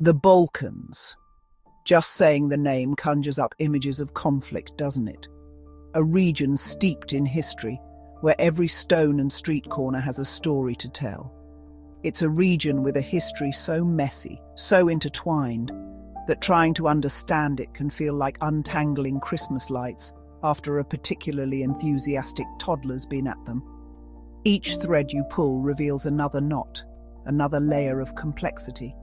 The Balkans. Just saying the name conjures up images of conflict, doesn't it? A region steeped in history, where every stone and street corner has a story to tell. It's a region with a history so messy, so intertwined, that trying to understand it can feel like untangling Christmas lights after a particularly enthusiastic toddler's been at them. Each thread you pull reveals another knot, another layer of complexity.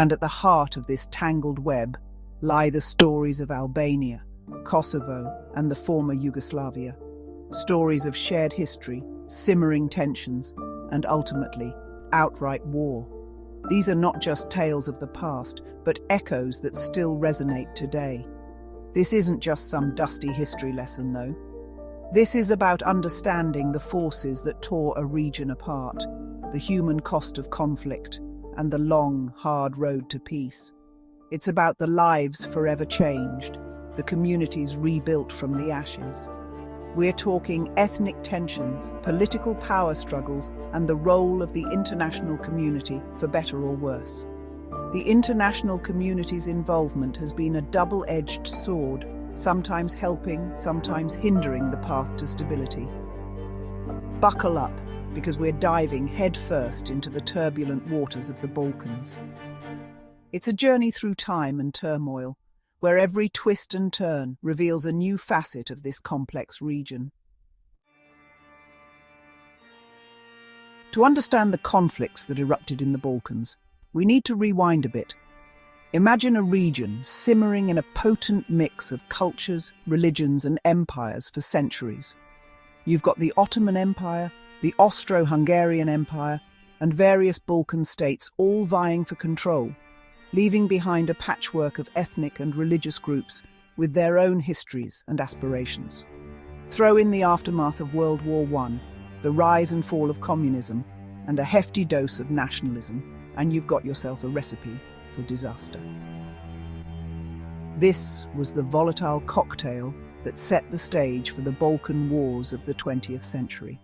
And at the heart of this tangled web lie the stories of Albania, Kosovo, and the former Yugoslavia. Stories of shared history, simmering tensions, and ultimately, outright war. These are not just tales of the past, but echoes that still resonate today. This isn't just some dusty history lesson, though. This is about understanding the forces that tore a region apart, the human cost of conflict, and the long, hard road to peace. It's about the lives forever changed, the communities rebuilt from the ashes. We're talking ethnic tensions, political power struggles, and the role of the international community, for better or worse. The international community's involvement has been a double-edged sword, sometimes helping, sometimes hindering the path to stability. Buckle up, because we're diving headfirst into the turbulent waters of the Balkans. It's a journey through time and turmoil, where every twist and turn reveals a new facet of this complex region. To understand the conflicts that erupted in the Balkans, we need to rewind a bit. Imagine a region simmering in a potent mix of cultures, religions, and empires for centuries. You've got the Ottoman Empire, the Austro-Hungarian Empire, and various Balkan states all vying for control, leaving behind a patchwork of ethnic and religious groups with their own histories and aspirations. Throw in the aftermath of World War I, the rise and fall of communism, and a hefty dose of nationalism, and you've got yourself a recipe for disaster. This was the volatile cocktail that set the stage for the Balkan Wars of the 20th century.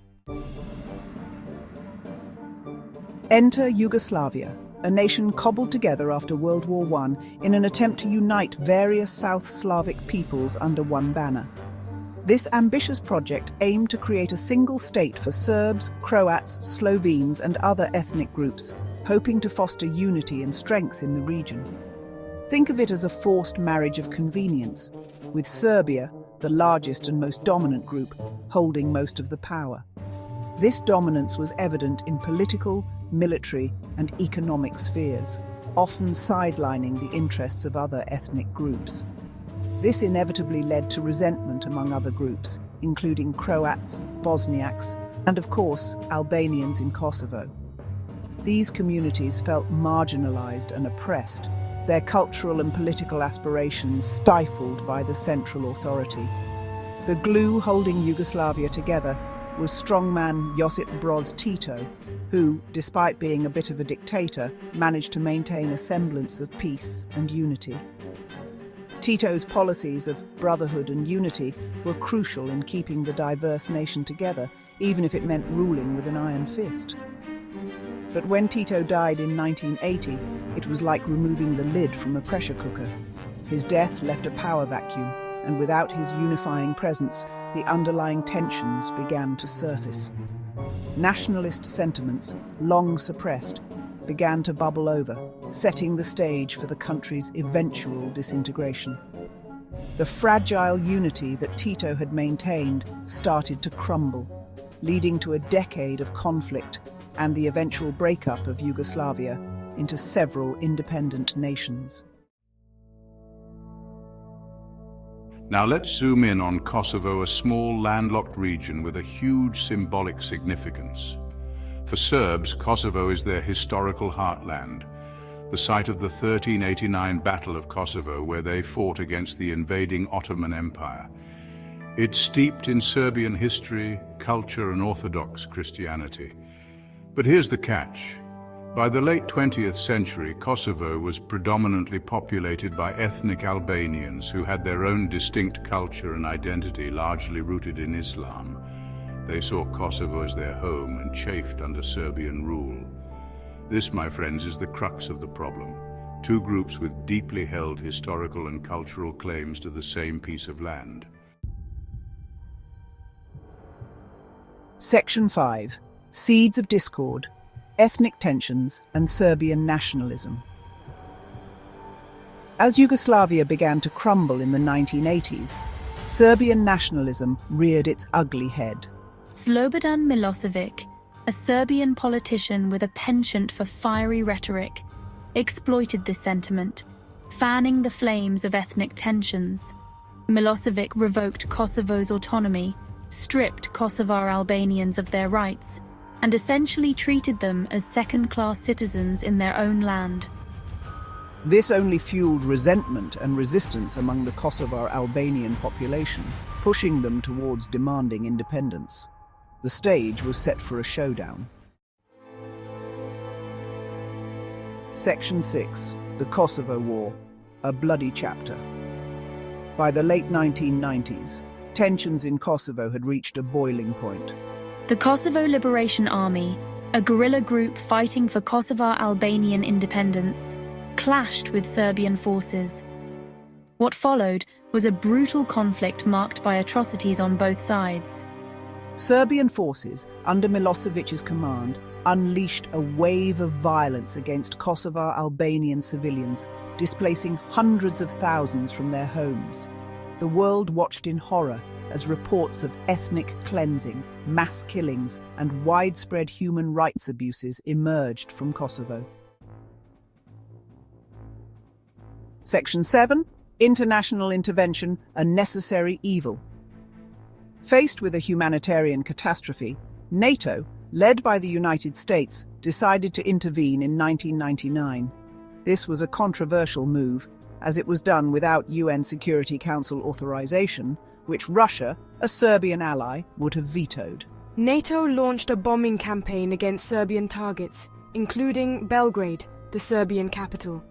Enter Yugoslavia, a nation cobbled together after World War I in an attempt to unite various South Slavic peoples under one banner. This ambitious project aimed to create a single state for Serbs, Croats, Slovenes, and other ethnic groups, hoping to foster unity and strength in the region. Think of it as a forced marriage of convenience, with Serbia, the largest and most dominant group, holding most of the power. This dominance was evident in political, military, and economic spheres, often sidelining the interests of other ethnic groups. This inevitably led to resentment among other groups, including Croats, Bosniaks, and of course, Albanians in Kosovo. These communities felt marginalized and oppressed, their cultural and political aspirations stifled by the central authority. The glue holding Yugoslavia together was strongman Josip Broz Tito, who, despite being a bit of a dictator, managed to maintain a semblance of peace and unity. Tito's policies of brotherhood and unity were crucial in keeping the diverse nation together, even if it meant ruling with an iron fist. But when Tito died in 1980, it was like removing the lid from a pressure cooker. His death left a power vacuum, and without his unifying presence, the underlying tensions began to surface. Nationalist sentiments, long suppressed, began to bubble over, setting the stage for the country's eventual disintegration. The fragile unity that Tito had maintained started to crumble, leading to a decade of conflict and the eventual breakup of Yugoslavia into several independent nations. Now let's zoom in on Kosovo, a small landlocked region with a huge symbolic significance. For Serbs, Kosovo is their historical heartland, the site of the 1389 Battle of Kosovo, where they fought against the invading Ottoman Empire. It's steeped in Serbian history, culture, and Orthodox Christianity. But here's the catch. By the late 20th century, Kosovo was predominantly populated by ethnic Albanians who had their own distinct culture and identity, largely rooted in Islam. They saw Kosovo as their home and chafed under Serbian rule. This, my friends, is the crux of the problem. two groups with deeply held historical and cultural claims to the same piece of land. Section 5. Seeds of Discord, Ethnic Tensions and Serbian Nationalism. As Yugoslavia began to crumble in the 1980s, Serbian nationalism reared its ugly head. Slobodan Milosevic, a Serbian politician with a penchant for fiery rhetoric, exploited this sentiment, fanning the flames of ethnic tensions. Milosevic revoked Kosovo's autonomy, stripped Kosovar Albanians of their rights, and essentially treated them as second-class citizens in their own land. This only fueled resentment and resistance among the Kosovar Albanian population, pushing them towards demanding independence. The stage was set for a showdown. Section 6. The Kosovo War, a bloody chapter. By the late 1990s, tensions in Kosovo had reached a boiling point. The Kosovo Liberation Army, a guerrilla group fighting for Kosovar Albanian independence, clashed with Serbian forces. What followed was a brutal conflict marked by atrocities on both sides. Serbian forces, under Milosevic's command, unleashed a wave of violence against Kosovar Albanian civilians, displacing hundreds of thousands from their homes. The world watched in horror as reports of ethnic cleansing, mass killings, and widespread human rights abuses emerged from Kosovo. Section 7. International Intervention, a Necessary Evil. Faced with a humanitarian catastrophe, NATO, led by the United States, decided to intervene in 1999. This was a controversial move, as it was done without UN Security Council authorization, which Russia, a Serbian ally, would have vetoed. NATO launched a bombing campaign against Serbian targets, including Belgrade, the Serbian capital.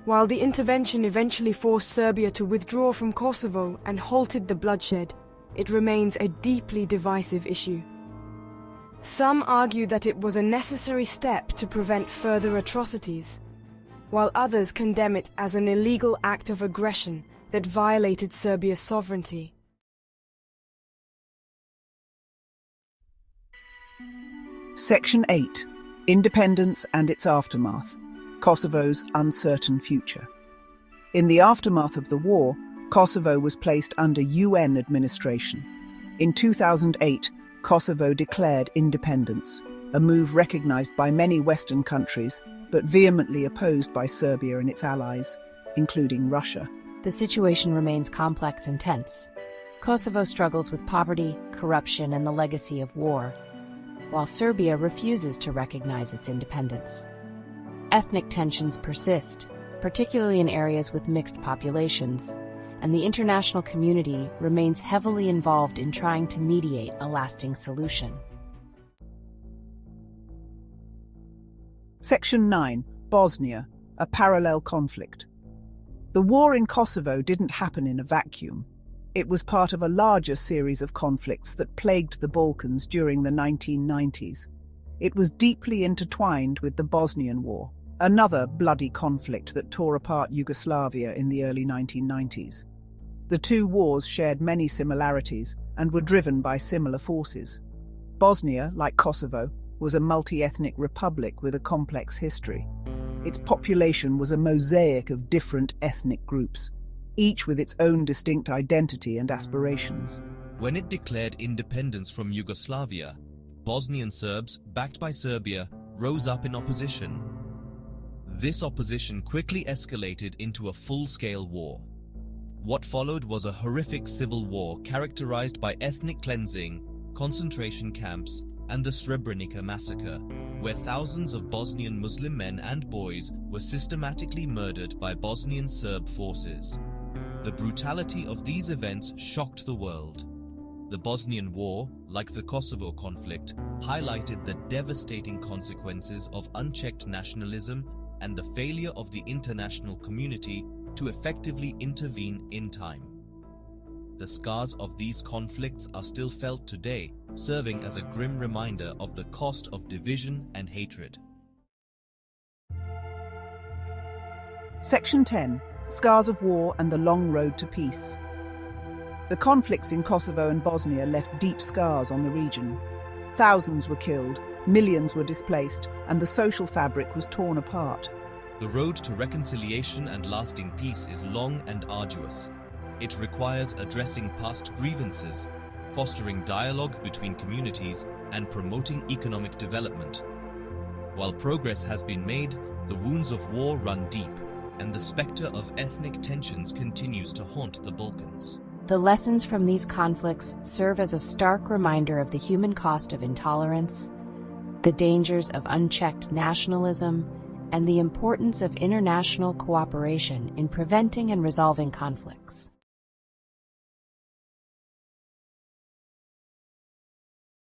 While the intervention eventually forced Serbia to withdraw from Kosovo and halted the bloodshed, it remains a deeply divisive issue. Some argue that it was a necessary step to prevent further atrocities, while others condemn it as an illegal act of aggression that violated Serbia's sovereignty. Section 8. Independence and its aftermath. Kosovo's uncertain future. In the aftermath of the war, Kosovo was placed under UN administration. In 2008, Kosovo declared independence, a move recognized by many Western countries, but vehemently opposed by Serbia and its allies, including Russia. The situation remains complex and tense. Kosovo struggles with poverty, corruption, and the legacy of war, while Serbia refuses to recognize its independence. Ethnic tensions persist, particularly in areas with mixed populations, and the international community remains heavily involved in trying to mediate a lasting solution. Section 9. Bosnia, a parallel conflict. The war in Kosovo didn't happen in a vacuum. It was part of a larger series of conflicts that plagued the Balkans during the 1990s. It was deeply intertwined with the Bosnian War, another bloody conflict that tore apart Yugoslavia in the early 1990s. The two wars shared many similarities and were driven by similar forces. Bosnia, like Kosovo, was a multi-ethnic republic with a complex history. Its population was a mosaic of different ethnic groups, each with its own distinct identity and aspirations. When it declared independence from Yugoslavia, Bosnian Serbs, backed by Serbia, rose up in opposition. This opposition quickly escalated into a full-scale war. What followed was a horrific civil war characterized by ethnic cleansing, concentration camps, and the Srebrenica massacre, where thousands of Bosnian Muslim men and boys were systematically murdered by Bosnian Serb forces. The brutality of these events shocked the world. The Bosnian War, like the Kosovo conflict, highlighted the devastating consequences of unchecked nationalism and the failure of the international community to effectively intervene in time. The scars of these conflicts are still felt today, serving as a grim reminder of the cost of division and hatred. Section 10. Scars of War and the Long Road to Peace. The conflicts in Kosovo and Bosnia left deep scars on the region. Thousands were killed, millions were displaced, and the social fabric was torn apart. The road to reconciliation and lasting peace is long and arduous. It requires addressing past grievances, fostering dialogue between communities, and promoting economic development. While progress has been made, the wounds of war run deep, and the spectre of ethnic tensions continues to haunt the Balkans. The lessons from these conflicts serve as a stark reminder of the human cost of intolerance, the dangers of unchecked nationalism, and the importance of international cooperation in preventing and resolving conflicts.